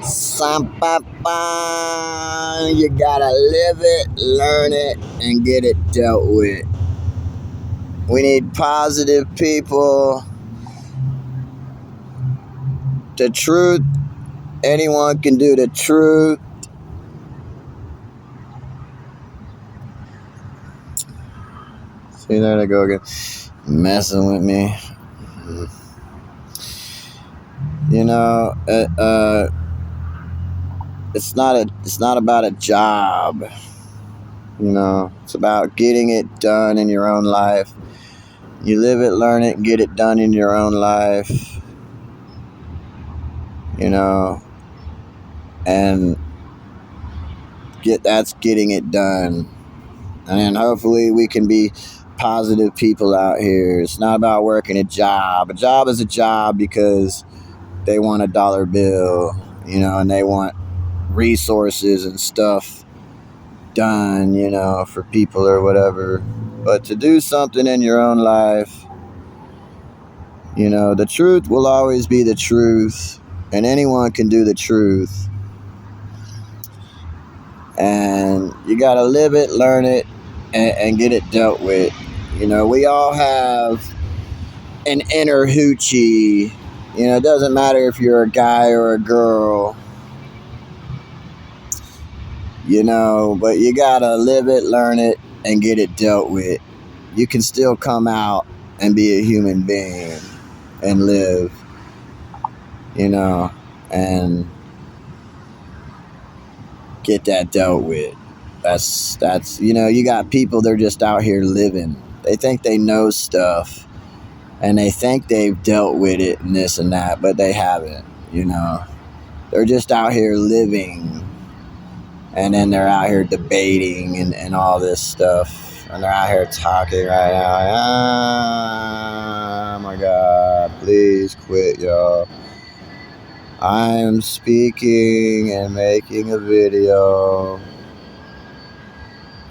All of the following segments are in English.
Sampa, you gotta live it, learn it, and get it dealt with. We need positive people. The truth, anyone can do the truth. See, there they go again, messing with me. You know, it's not about a job. You know, it's about getting it done in your own life. You live it, learn it, and get it done in your own life. You know, and that's getting it done. And then hopefully we can be positive people out here. It's not about working a job. A job is a job because they want a dollar bill, you know, and they want resources and stuff done, you know, for people or whatever. But to do something in your own life, you know, the truth will always be the truth, and anyone can do the truth. And you got to live it, learn it, and get it dealt with. You know, we all have an inner hoochie. You know, it doesn't matter if you're a guy or a girl. You know, but you got to live it, learn it, and get it dealt with. You can still come out and be a human being and live, you know, and get that dealt with. That's you know, you got people, they're just out here living. They think they know stuff and they think they've dealt with it and this and that, but they haven't, you know. They're just out here living, and then they're out here debating and all this stuff. And they're out here talking right now. Like, oh my God, please quit, y'all. I'm speaking and making a video.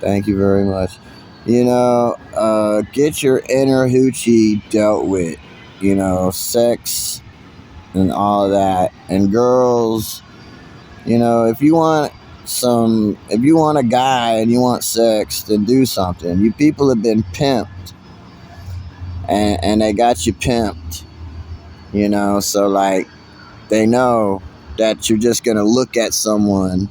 Thank you very much. You know, get your inner hoochie dealt with. You know, sex and all of that. And girls, you know, if you want a guy and you want sex, then do something. You people have been pimped, and they got you pimped, you know, so like they know that you're just gonna look at someone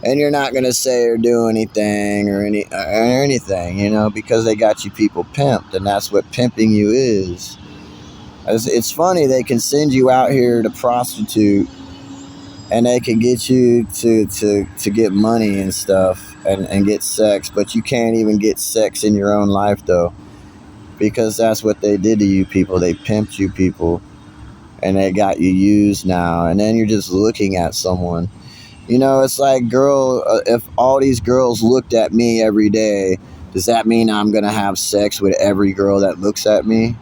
and you're not gonna say or do anything or anything, you know, because they got you people pimped, and that's what pimping you is. It's funny, they can send you out here to prostitute, and they can get you to get money and stuff and get sex, but you can't even get sex in your own life though, because that's what they did to you people. They pimped you people, and they got you used now, and then you're just looking at someone. You know, it's like, if all these girls looked at me every day, does that mean I'm gonna have sex with every girl that looks at me?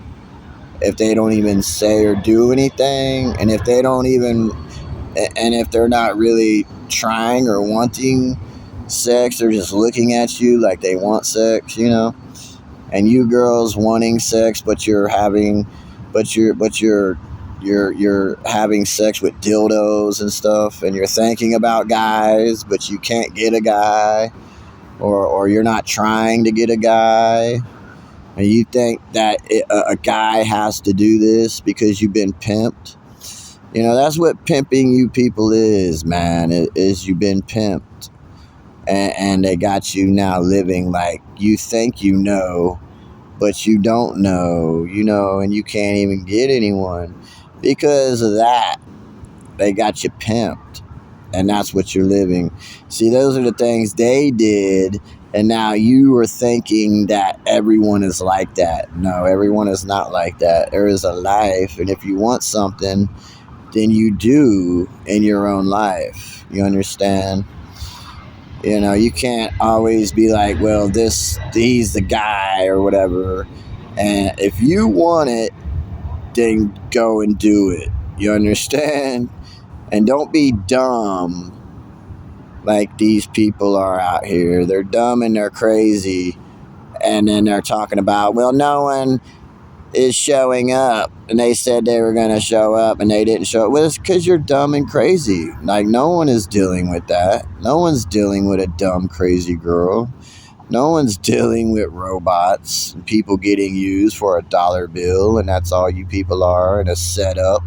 If they don't even say or do anything, and if they're not really trying or wanting sex, they're just looking at you like they want sex, you know. And you girls wanting sex, but you're having sex with dildos and stuff, and you're thinking about guys, but you can't get a guy, or you're not trying to get a guy, and you think that a guy has to do this because you've been pimped. You know, that's what pimping you people is, man. It is, you've been pimped. And they got you now living like you think you know, but you don't know, you know, and you can't even get anyone. Because of that, they got you pimped. And that's what you're living. See, those are the things they did. And now you are thinking that everyone is like that. No, everyone is not like that. There is a life. And if you want something, then you do in your own life. You understand? You know, you can't always be like, well, he's the guy or whatever. And if you want it, then go and do it. You understand? And don't be dumb like these people are out here. They're dumb and they're crazy. And then they're talking about, well, no one is showing up, and they said they were going to show up and they didn't show up. Well, it's because you're dumb and crazy. Like, no one is dealing with that. No one's dealing with a dumb, crazy girl. No one's dealing with robots and people getting used for a dollar bill, and that's all you people are, and a setup.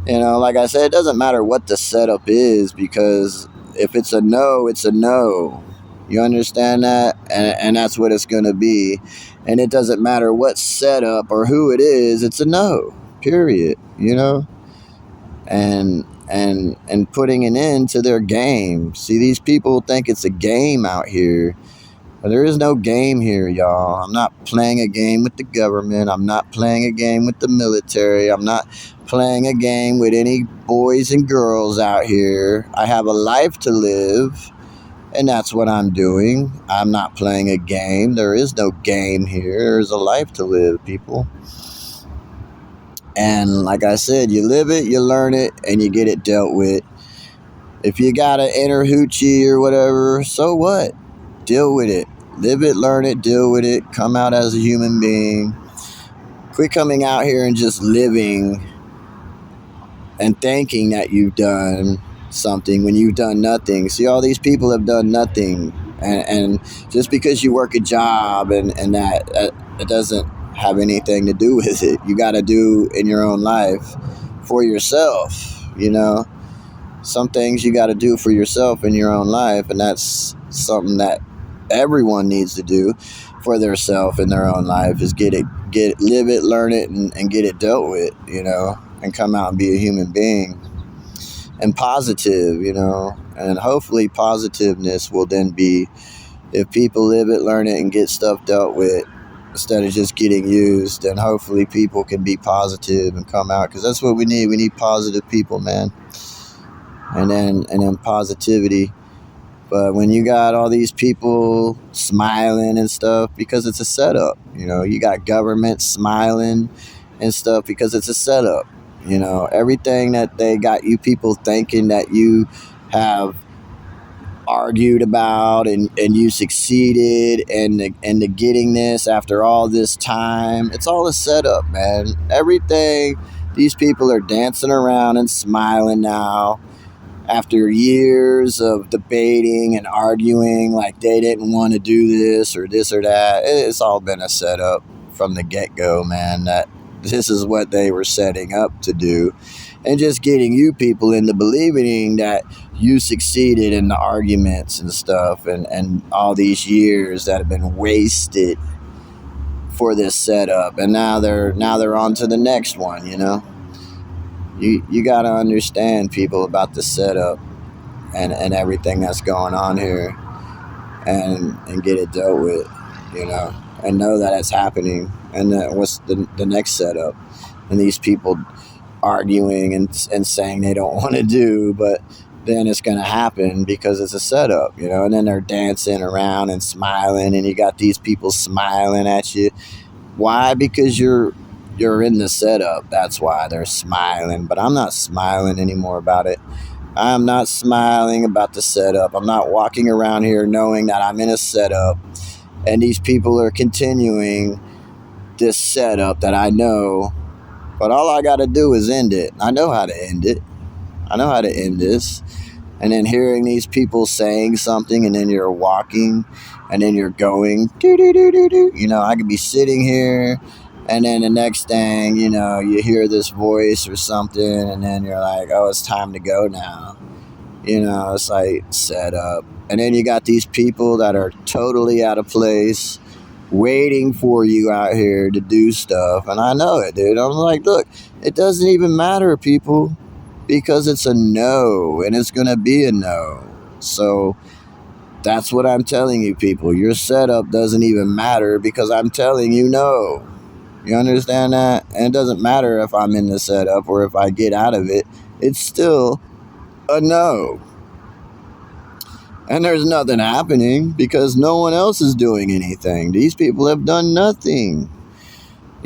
Like I said, it doesn't matter what the setup is, because if it's a no, it's a no. You understand that? And that's what it's going to be. And it doesn't matter what setup or who it is, it's a no. Period. And putting an end to their game. See, these people think it's a game out here. But there is no game here, y'all. I'm not playing a game with the government. I'm not playing a game with the military. I'm not playing a game with any boys and girls out here. I have a life to live, and that's what I'm doing. I'm not playing a game. There is no game here. There's a life to live, people. And like I said, you live it, you learn it, and you get it dealt with. If you got an inner hoochie or whatever, so what? Deal with it. Live it, learn it, deal with it. Come out as a human being. Quit coming out here and just living and thinking that you've done something when you've done nothing. See, all these people have done nothing. And just because you work a job and that it doesn't have anything to do with it. You got to do in your own life for yourself, Some things you got to do for yourself in your own life, and that's something that everyone needs to do for themselves in their own life, is live it, learn it, and get it dealt with, and come out and be a human being and positive, and hopefully positiveness will then be, if people live it, learn it, and get stuff dealt with instead of just getting used, then hopefully people can be positive and come out, because that's what we need. We need positive people, man. And then positivity. But when you got all these people smiling and stuff, because it's a setup, you got government smiling and stuff because it's a setup, everything that they got you people thinking that you have argued about and you succeeded and the getting this after all this time, it's all a setup, man. Everything, these people are dancing around and smiling now. After years of debating and arguing, like they didn't want to do this or that, it's all been a setup from the get-go, man, that this is what they were setting up to do. And just getting you people into believing that you succeeded in the arguments and stuff, and all these years that have been wasted for this setup. And now they're on to the next one, You got to understand, people, about the setup and everything that's going on here, and get it dealt with, and know that it's happening, and that what's the next setup, and these people arguing and saying they don't want to do, but then it's going to happen because it's a setup, and then they're dancing around and smiling, and you got these people smiling at you. Why? Because you're in the setup. That's why they're smiling. But I'm not smiling anymore about it. I'm not smiling about the setup. I'm not walking around here knowing that I'm in a setup and these people are continuing this setup that I know. But all I got to do is end it. I know how to end it. I know how to end this. And then hearing these people saying something, and then you're walking, and then you're going, do, do, do, do, do. I could be sitting here, and then the next thing, you hear this voice or something, and then you're like, oh, it's time to go now. It's like set up. And then you got these people that are totally out of place, waiting for you out here to do stuff. And I know it, dude. I'm like, look, it doesn't even matter, people, because it's a no, and it's going to be a no. So that's what I'm telling you, people. Your setup doesn't even matter because I'm telling you no. You understand that? And it doesn't matter if I'm in the setup or if I get out of it. It's still a no. And there's nothing happening because no one else is doing anything. These people have done nothing.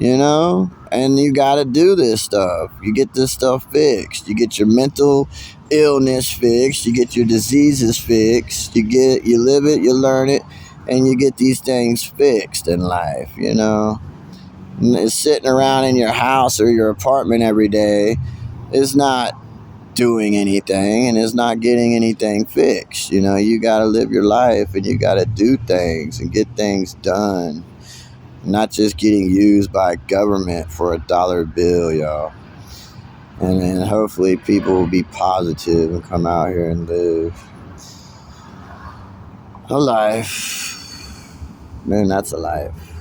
And you got to do this stuff. You get this stuff fixed. You get your mental illness fixed. You get your diseases fixed. You live it, you learn it, and you get these things fixed in life, Sitting around in your house or your apartment every day is not doing anything and is not getting anything fixed. You know, you got to live your life and you got to do things and get things done, not just getting used by government for a dollar bill, y'all. And then hopefully people will be positive and come out here and live a life. Man, that's a life.